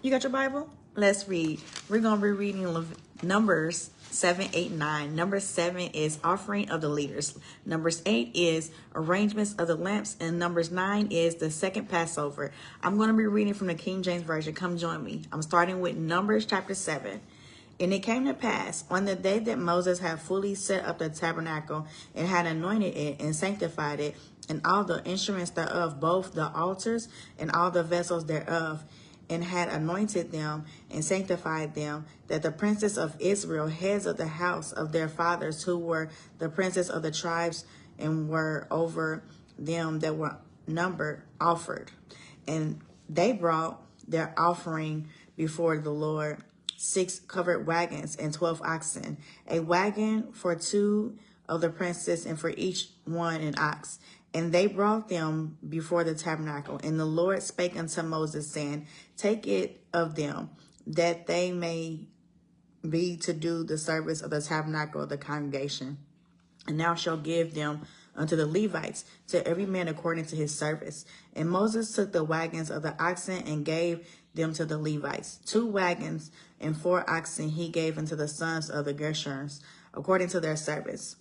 You got your Bible? Let's read. We're going to be reading Numbers 7, 8, 9. Number 7 is offering of the leaders. Numbers 8 is arrangements of the lamps. And Numbers 9 is the second Passover. I'm going to be reading from the King James Version. Come join me. I'm starting with Numbers chapter 7. And it came to pass on the day that Moses had fully set up the tabernacle and had anointed it and sanctified it, and all the instruments thereof, both the altars and all the vessels thereof, and had anointed them and sanctified them, that the princes of Israel, heads of the house of their fathers, who were the princes of the tribes and were over them that were numbered, offered. And they brought their offering before the Lord, 6 covered wagons and 12 oxen, a wagon for 2 of the princes, and for each one an ox. And they brought them before the tabernacle. And the Lord spake unto Moses, saying, take it of them, that they may be to do the service of the tabernacle of the congregation. And thou shalt give them unto the Levites, to every man according to his service. And Moses took the wagons of the oxen and gave them to the Levites. 2 wagons and 4 oxen he gave unto the sons of the Gershons, according to their service.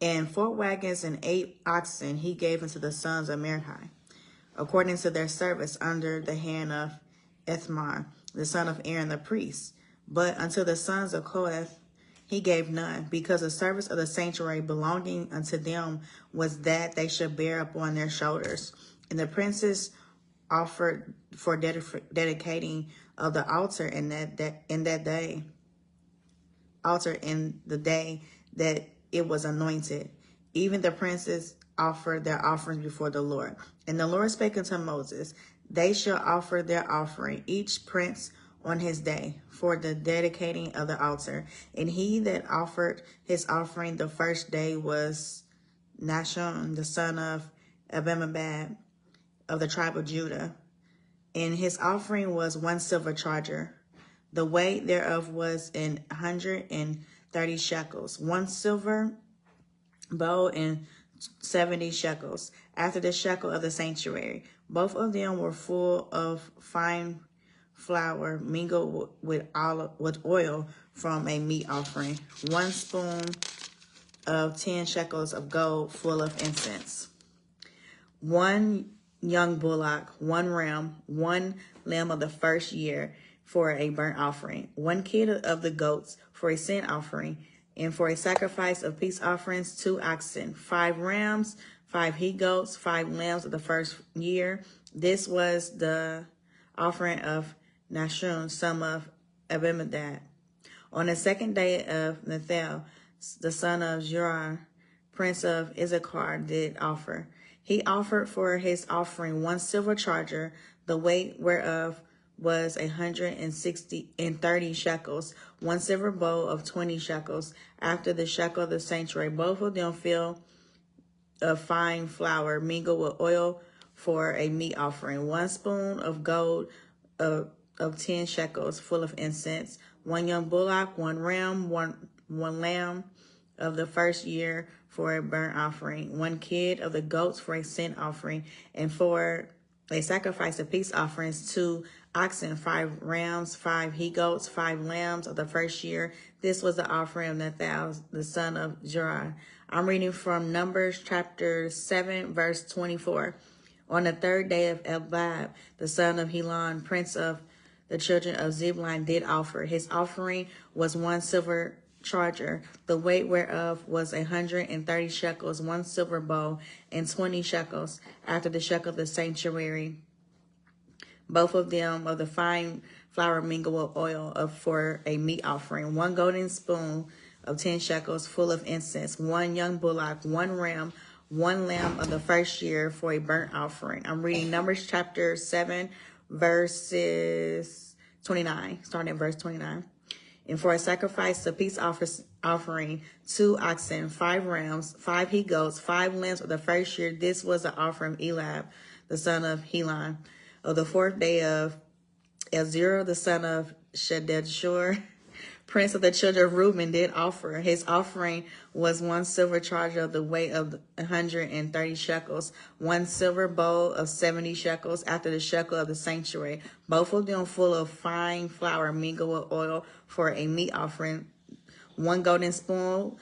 And 4 wagons and 8 oxen he gave unto the sons of Merari, according to their service, under the hand of Ithmar, the son of Aaron the priest. But unto the sons of Kohath he gave none, because the service of the sanctuary belonging unto them was that they should bear upon their shoulders. And the princes offered for dedicating of the altar in the day that it was anointed. Even the princes offered their offerings before the Lord. And the Lord spake unto Moses, they shall offer their offering, each prince on his day, for the dedicating of the altar. And he that offered his offering the first day was Nashon, the son of Abinadab, of the tribe of Judah. And his offering was 1 silver charger. The weight thereof was 130 shekels. 1 silver bowl and 70 shekels, after the shekel of the sanctuary. Both of them were full of fine flour mingled with oil from a meat offering. 1 spoon of 10 shekels of gold full of incense. 1 young bullock, 1 ram, 1 lamb of the first year for a burnt offering, 1 kid of the goats for a sin offering, and for a sacrifice of peace offerings, 2 oxen, 5 rams, 5 he-goats, 5 lambs of the first year. This was the offering of Nashon, son of Abinadab. On the 2nd day of Nathal, the son of Zerah, prince of Issachar, did offer. He offered for his offering 1 silver charger, the weight whereof was 130 shekels, 1 silver bowl of 20 shekels, after the shekel of the sanctuary, both of them filled of fine flour mingled with oil for a meat offering, 1 spoon of gold of 10 shekels full of incense, 1 young bullock, 1 ram, 1 lamb of the first year for a burnt offering, 1 kid of the goats for a sin offering, and for a sacrifice of peace offerings, 2 oxen, 5 rams, 5 he-goats, 5 lambs of the first year. This was the offering of Nathal, the son of Zerah. I'm reading from Numbers chapter 7, verse 24. On the 3rd day of Elbab, the son of Helon, prince of the children of Zebulun, did offer. His offering was 1 silver charger, the weight whereof was 130 shekels, 1 silver bowl, and 20 shekels, after the shekel of the sanctuary, both of them of the fine flour mingled with oil for a meat offering, 1 golden spoon of 10 shekels full of incense, 1 young bullock, 1 ram, 1 lamb of the first year for a burnt offering. I'm reading Numbers chapter 7, verses 29, starting at verse 29. And for a sacrifice of peace offering, 2 oxen, 5 rams, 5 he-goats, 5 lambs of the first year. This was the offering of Eliab, the son of Helon, of the 4th day of Elzerah, the son of Shedeshur, prince of the children of Reuben, did offer. His offering was 1 silver charger of the weight of 130 shekels, 1 silver bowl of 70 shekels after the shekel of the sanctuary, both of them full of fine flour mingled with oil for a meat offering, 1 golden spoon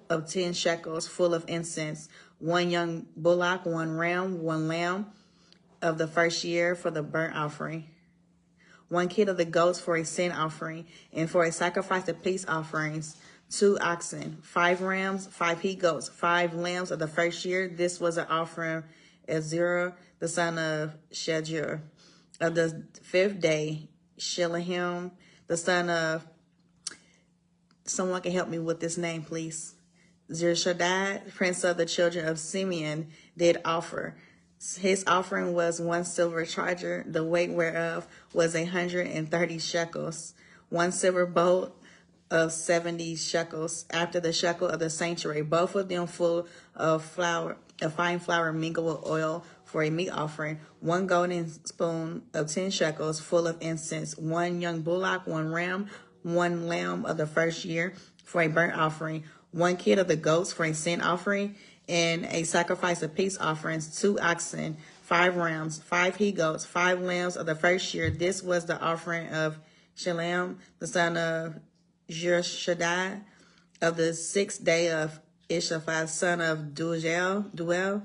of 10 shekels full of incense, 1 young bullock, 1 ram, 1 lamb of the first year for the burnt offering, 1 kid of the goats for a sin offering, and for a sacrifice of peace offerings, 2 oxen, 5 rams, 5 he goats, 5 lambs of the first year. This was an offering of Zerah, the son of Shedeur. Of the 5th day, Shilahim, the son of, someone can help me with this name, please. Zershaddai, prince of the children of Simeon, did offer. His offering was 1 silver charger, the weight whereof was 130 shekels, 1 silver bowl of 70 shekels after the shekel of the sanctuary, both of them full of flour, of fine flour mingled with oil for a meat offering, 1 golden spoon of 10 shekels full of incense, 1 young bullock, 1 ram, 1 lamb of the first year for a burnt offering, 1 kid of the goats for a sin offering, and a sacrifice of peace offerings, 2 oxen, 5 rams, 5 he goats, 5 lambs of the first year. This was the offering of Shalem, the son of Jershaddai, of the 6th day of Ishaphat, son of Duel,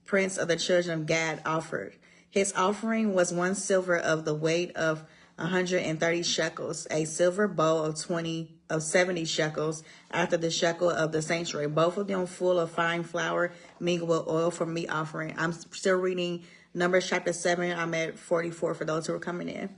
prince of the children of Gad, offered. His offering was 1 silver of the weight of 130 shekels, a silver bowl of 70 shekels after the shekel of the sanctuary, both of them full of fine flour mingled with oil for meat offering. I'm still reading Numbers chapter 7. I'm at 44 for those who are coming in.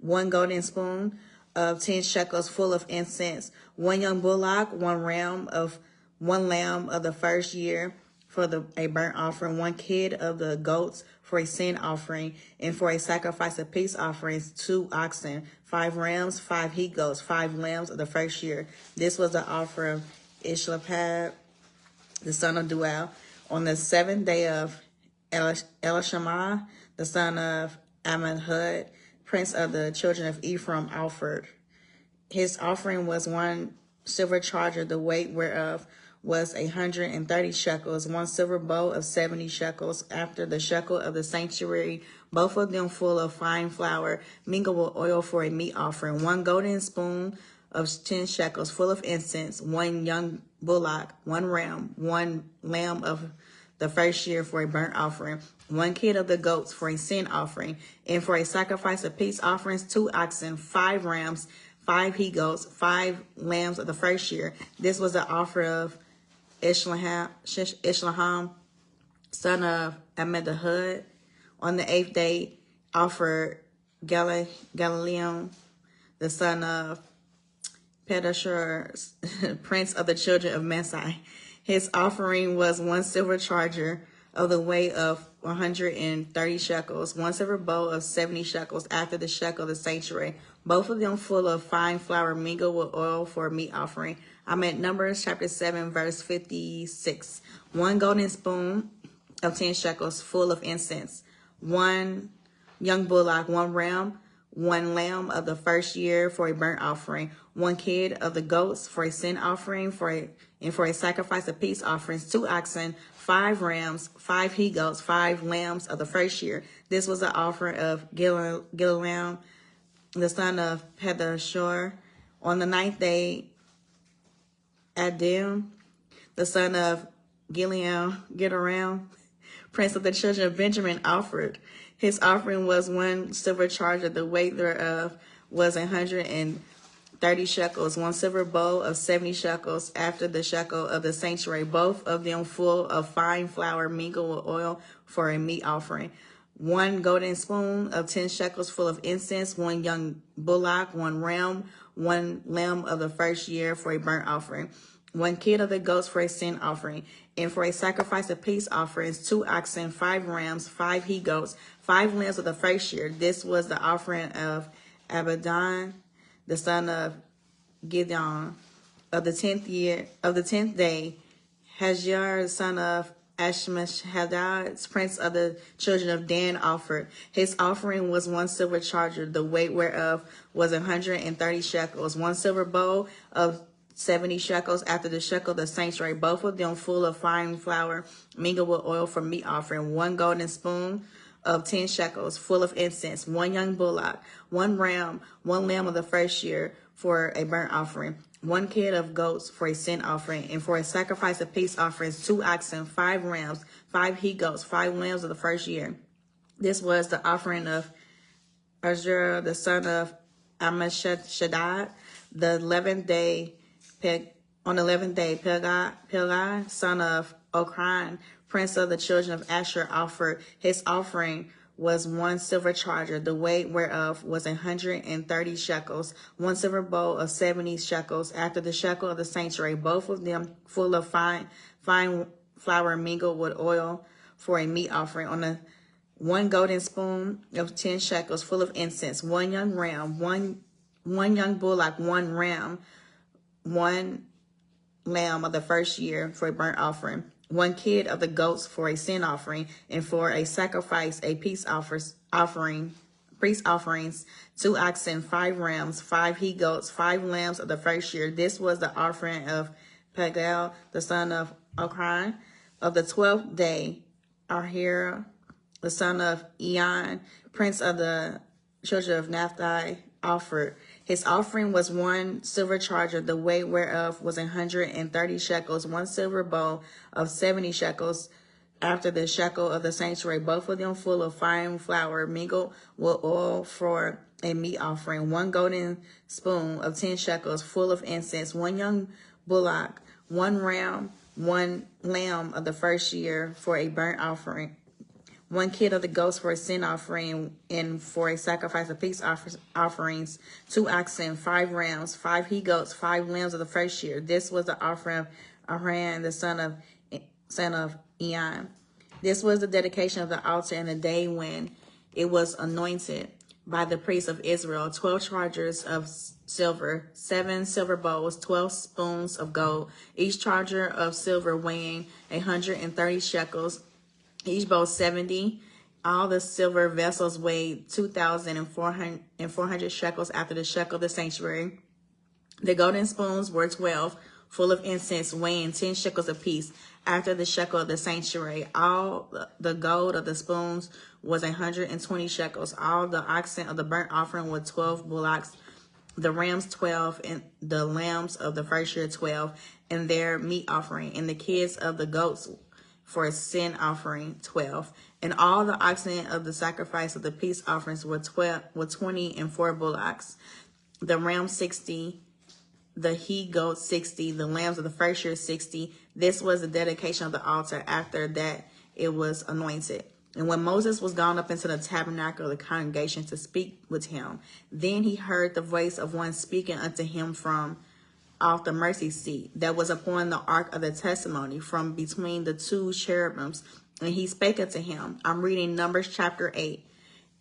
1 golden spoon of 10 shekels full of incense, 1 young bullock, 1 ram of 1 lamb of the first year for a burnt offering, 1 kid of the goats for a sin offering, and for a sacrifice of peace offerings, 2 oxen, 5 rams, 5 he goats, 5 lambs of the first year. This was the offer of Ishlapad, the son of Duel. On the 7th day of Elishama, the son of Ammihud, prince of the children of Ephraim, offered. His offering was 1 silver charger, the weight whereof was 130 shekels, 1 silver bowl of 70 shekels after the shekel of the sanctuary, both of them full of fine flour mingled with oil for a meat offering, 1 golden spoon of 10 shekels full of incense, 1 young bullock, 1 ram, 1 lamb of the first year for a burnt offering, 1 kid of the goats for a sin offering, and for a sacrifice of peace offerings, 2 oxen, 5 rams, 5 he goats, 5 lambs of the first year. This was the offer of Ishlaham, son of Ammihud. On the 8th day, offered Galileam, the son of Pedashur, prince of the children of Messai. His offering was 1 silver charger of the weight of 130 shekels, 1 silver bowl of 70 shekels after the shekel of the sanctuary, both of them full of fine flour mingled with oil for a meat offering. I'm at Numbers chapter 7, verse 56. 1 golden spoon of 10 shekels full of incense, 1 young bullock, 1 ram, 1 lamb of the first year for a burnt offering, 1 kid of the goats for a sin offering, for a sacrifice of peace offerings, 2 oxen, 5 rams, 5 he goats, 5 lambs of the first year. This was the offering of Gileam, the son of Pedashur. On the 9th day, Adim, the son of Gedaram, prince of the children of Benjamin, offered. His offering was 1 silver charger, the weight thereof was 130 shekels, 1 silver bowl of 70 shekels after the shekel of the sanctuary, both of them full of fine flour mingled with oil for a meat offering. 1 golden spoon of 10 shekels full of incense, 1 young bullock, 1 ram, 1 lamb of the first year for a burnt offering, 1 kid of the goats for a sin offering, and for a sacrifice of peace offerings, 2 oxen, 5 rams, 5 he goats, 5 lambs of the first year. This was the offering of Abidan, the son of Gideon. Of the 10th day, Hajar, the son of Ashmashadai, prince of the children of Dan, offered. His offering was 1 silver charger, the weight whereof was 130 shekels, 1 silver bowl of 70 shekels after the shekel of the sanctuary, both of them full of fine flour mingled with oil for meat offering, 1 golden spoon of 10 shekels full of incense, 1 young bullock, 1 ram, 1 lamb of the first year for a burnt offering, 1 kid of goats for a sin offering, and for a sacrifice of peace offerings, 2 oxen, 5 rams, 5 he goats, 5 lambs of the first year. This was the offering of Azur, the son of Ammishaddai, the 11th day. On the 11th day, Pilgai, son of Okran, prince of the children of Asher, offered. His offering was 1 silver charger, the weight whereof was 130 shekels, 1 silver bowl of 70 shekels, after the shekel of the sanctuary, both of them full of fine flour mingled with oil for a meat offering. On the 1 golden spoon of 10 shekels full of incense, 1 young ram, one young bullock, 1 ram, 1 lamb of the first year for a burnt offering, 1 kid of the goats for a sin offering, and for a sacrifice, a peace offerings, 2 oxen, 5 rams, 5 he goats, 5 lambs of the first year. This was the offering of Pagel, the son of Okran. Of the 12th day, Ahira, the son of Eon, prince of the children of Naphtali, offered. His offering was 1 silver charger, the weight whereof was 130 shekels, 1 silver bowl of 70 shekels, after the shekel of the sanctuary, both of them full of fine flour mingled with oil for a meat offering, 1 golden spoon of 10 shekels full of incense, 1 young bullock, 1 ram, 1 lamb of the first year for a burnt offering, 1 kid of the goats for a sin offering, and for a sacrifice of peace offerings, 2 oxen, 5 rams, 5 he goats, 5 lambs of the first year. This was the offering of Aran, the son of Eon. This was the dedication of the altar in the day when it was anointed by the priests of Israel, 12 chargers of silver, 7 silver bowls, 12 spoons of gold, each charger of silver weighing 130 shekels, each bowl 70. All the silver vessels weighed 2,400 shekels after the shekel of the sanctuary. The golden spoons were 12, full of incense, weighing 10 shekels apiece after the shekel of the sanctuary. All the gold of the spoons was 120 shekels. All the oxen of the burnt offering were 12 bullocks, the rams 12, and the lambs of the first year 12, and their meat offering, and the kids of the goats for a sin offering 12, and all the oxen of the sacrifice of the peace offerings were 20, and 4 bullocks, the rams 60, the he goats 60, the lambs of the first year 60. This was the dedication of the altar. After that it was anointed. And when Moses was gone up into the tabernacle of the congregation to speak with him, then he heard the voice of one speaking unto him from off the mercy seat that was upon the ark of the testimony, from between the 2 cherubims. And he spake unto him. I'm reading Numbers chapter 8.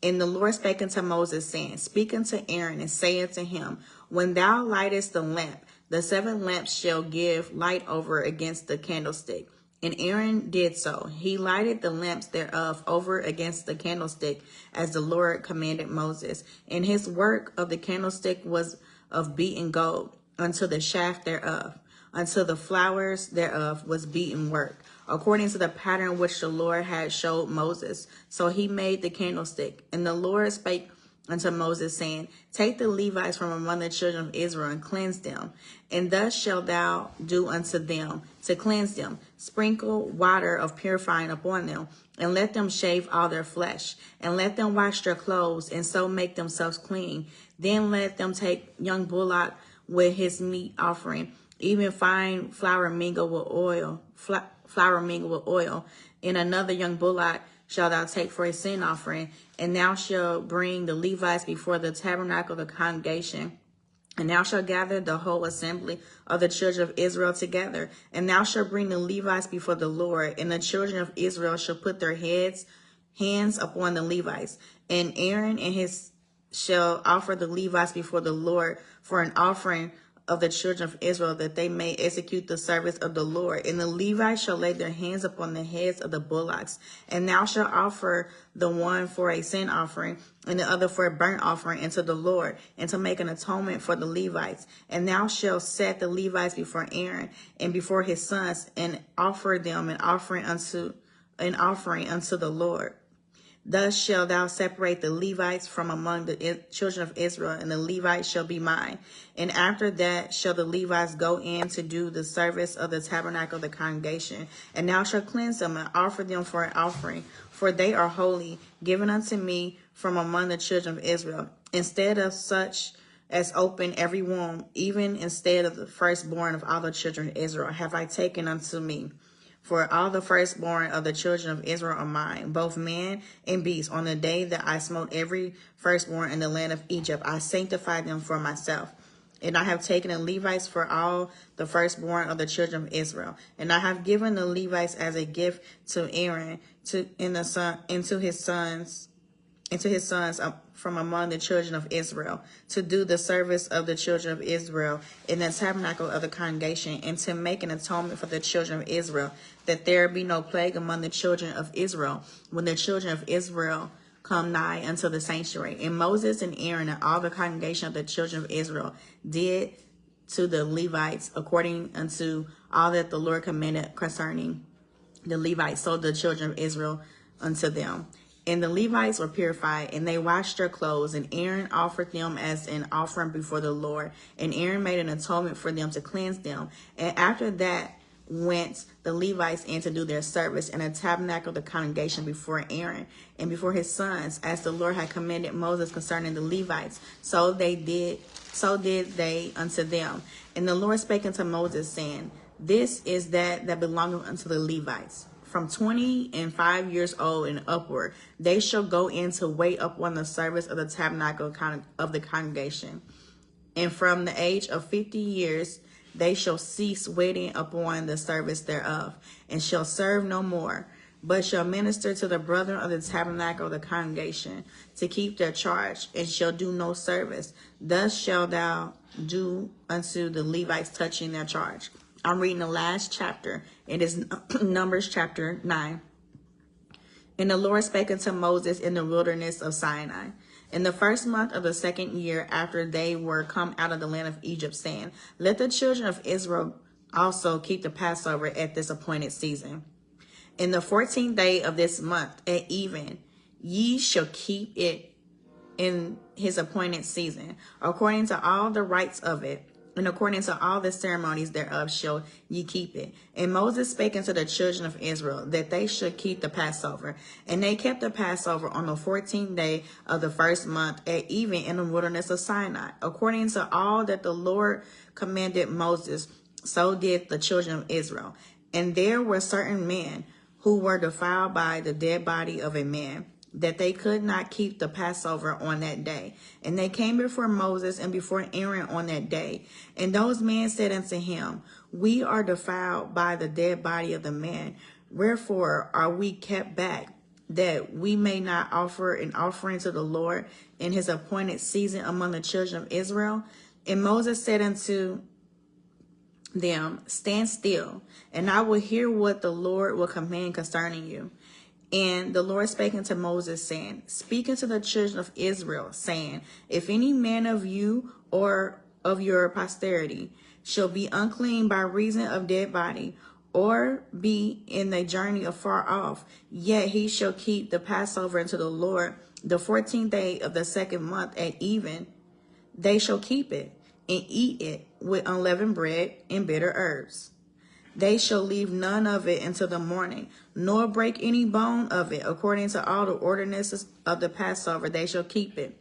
And the Lord spake unto Moses, saying, Speak unto Aaron, and say unto him, When thou lightest the lamp, the 7 lamps shall give light over against the candlestick. And Aaron did so. He lighted the lamps thereof over against the candlestick, as the Lord commanded Moses. And his work of the candlestick was of beaten gold, unto the shaft thereof, until the flowers thereof was beaten work, according to the pattern which the Lord had showed Moses. So he made the candlestick. And the Lord spake unto Moses, saying, Take the Levites from among the children of Israel, and cleanse them. And thus shalt thou do unto them to cleanse them. Sprinkle water of purifying upon them, and let them shave all their flesh, and let them wash their clothes, and so make themselves clean. Then let them take young bullock with his meat offering, even fine flour mingled with oil, and another young bullock shalt thou take for a sin offering. And thou shalt bring the Levites before the tabernacle of the congregation, and thou shalt gather the whole assembly of the children of Israel together, and thou shalt bring the Levites before the Lord, and the children of Israel shall put their hands upon the Levites, and Aaron and his shall offer the Levites before the Lord for an offering of the children of Israel, that they may execute the service of the Lord. And the Levites shall lay their hands upon the heads of the bullocks. And thou shalt offer the one for a sin offering, and the other for a burnt offering unto the Lord, and to make an atonement for the Levites. And thou shalt set the Levites before Aaron and before his sons, and offer them an offering unto the Lord. Thus shalt thou separate the Levites from among the children of Israel, and the Levites shall be mine. And after that shall the Levites go in to do the service of the tabernacle of the congregation. And thou shalt cleanse them and offer them for an offering, for they are holy, given unto me from among the children of Israel. Instead of such as open every womb, even instead of the firstborn of all the children of Israel, have I taken unto me. For all the firstborn of the children of Israel are mine, both man and beast. On the day that I smote every firstborn in the land of Egypt, I sanctified them for myself. And I have taken the Levites for all the firstborn of the children of Israel. And I have given the Levites as a gift to Aaron, and to his sons from among the children of Israel, to do the service of the children of Israel in the tabernacle of the congregation, and to make an atonement for the children of Israel, that there be no plague among the children of Israel when the children of Israel come nigh unto the sanctuary. And Moses and Aaron and all the congregation of the children of Israel did to the Levites according unto all that the Lord commanded concerning the Levites, so the children of Israel unto them. And the Levites were purified, and they washed their clothes, and Aaron offered them as an offering before the Lord. And Aaron made an atonement for them to cleanse them. And after that went the Levites in to do their service in the tabernacle of the congregation before Aaron and before his sons, as the Lord had commanded Moses concerning the Levites. So did they unto them. And the Lord spake unto Moses, saying, This is that belongeth unto the Levites. From 25 years old and upward, they shall go in to wait upon the service of the tabernacle of the congregation. And from the age of 50 years, they shall cease waiting upon the service thereof, and shall serve no more, but shall minister to the brethren of the tabernacle of the congregation, to keep their charge, and shall do no service. Thus shalt thou do unto the Levites touching their charge. I'm reading the last chapter. It is Numbers chapter 9. And the Lord spake unto Moses in the wilderness of Sinai, in the first month of the second year after they were come out of the land of Egypt, saying, Let the children of Israel also keep the Passover at this appointed season. In the 14th day of this month at even, ye shall keep it in his appointed season, according to all the rites of it. And according to all the ceremonies thereof shall ye keep it. And Moses spake unto the children of Israel that they should keep the Passover. And they kept the Passover on the 14th day of the first month at even in the wilderness of Sinai. According to all that the Lord commanded Moses, so did the children of Israel. And there were certain men who were defiled by the dead body of a man, that they could not keep the Passover on that day. And they came before Moses and before Aaron on that day. And those men said unto him, We are defiled by the dead body of the man. Wherefore are we kept back, that we may not offer an offering to the Lord in his appointed season among the children of Israel? And Moses said unto them, Stand still, and I will hear what the Lord will command concerning you. And the Lord spake unto Moses, saying, Speak unto the children of Israel, saying, If any man of you or of your posterity shall be unclean by reason of dead body, or be in a journey afar off, yet he shall keep the Passover unto the Lord the 14th day of the second month at even, they shall keep it, and eat it with unleavened bread and bitter herbs. They shall leave none of it until the morning, nor break any bone of it. According to all the ordinances of the Passover, they shall keep it.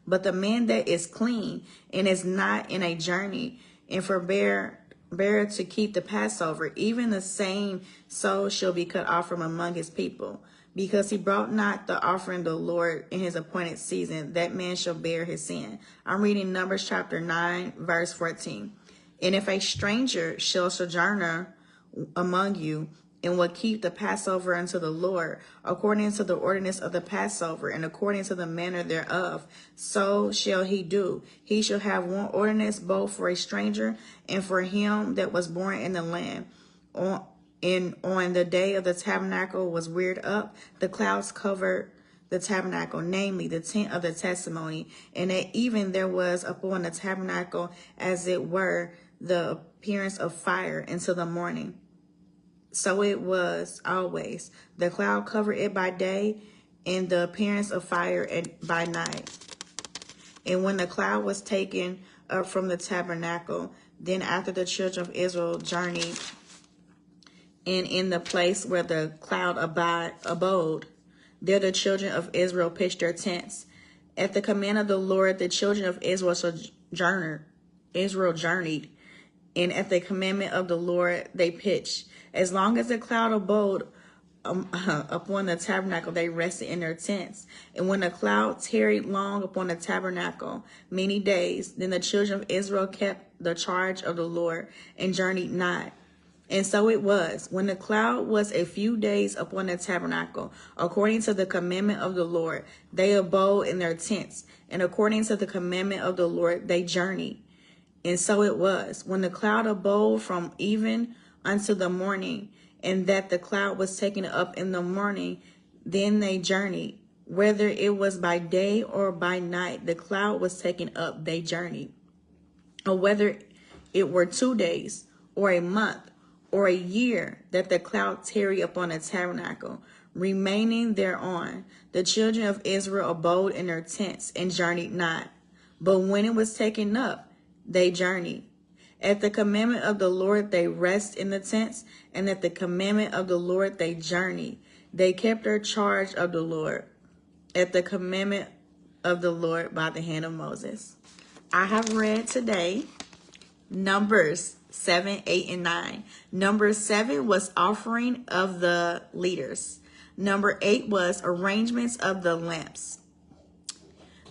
But the man that is clean and is not in a journey, and forbear to keep the Passover, even the same soul shall be cut off from among his people. Because he brought not the offering of the Lord in his appointed season, that man shall bear his sin. I'm reading Numbers chapter 9, verse 14. And if a stranger shall sojourner among you, and will keep the Passover unto the Lord, according to the ordinance of the Passover, and according to the manner thereof, so shall he do. He shall have one ordinance both for a stranger and for him that was born in the land. On the day of the tabernacle was reared up, the clouds covered the tabernacle, namely the tent of the testimony, and at even there was upon the tabernacle as it were the appearance of fire until the morning. So it was always. The cloud covered it by day, and the appearance of fire by night. And when the cloud was taken up from the tabernacle, then after the children of Israel journeyed, and in the place where the cloud abode, there the children of Israel pitched their tents. At the command of the Lord, the children of Israel journeyed, and at the commandment of the Lord they pitched. As long as the cloud abode upon the tabernacle, they rested in their tents. And when the cloud tarried long upon the tabernacle, many days, then the children of Israel kept the charge of the Lord and journeyed not. And so it was, when the cloud was a few days upon the tabernacle, according to the commandment of the Lord, they abode in their tents, and according to the commandment of the Lord, they journeyed. And so it was, when the cloud abode from even unto the morning, and that the cloud was taken up in the morning, then they journeyed. Whether it was by day or by night, the cloud was taken up, they journeyed. Or whether it were 2 days, or a month, or a year, that the cloud tarried upon the tabernacle, remaining thereon, the children of Israel abode in their tents and journeyed not. But when it was taken up, they journeyed. At the commandment of the Lord they rest in the tents, and at the commandment of the Lord they journeyed. They kept their charge of the Lord, at the commandment of the Lord by the hand of Moses. I have read today Numbers 7, 8, and 9. Number 7 was offering of the leaders. Number 8 was arrangements of the lamps.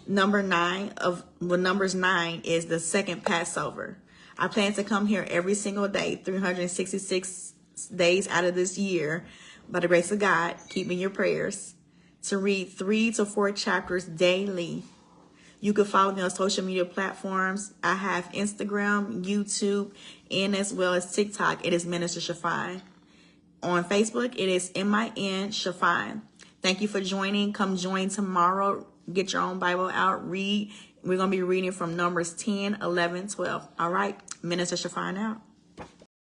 Numbers 9 is the second Passover. I plan to come here every single day, 366 days out of this year, by the grace of God. Keep me in your prayers, to read 3 to 4 chapters daily. You can follow me on social media platforms. I have Instagram, YouTube, and as well as TikTok. It is Minister Chiffon. On Facebook, it is MIN Chiffon. Thank you for joining. Come join tomorrow. Get your own Bible out. Read. We're going to be reading from Numbers 10, 11, 12. All right. Minister Chiffon out.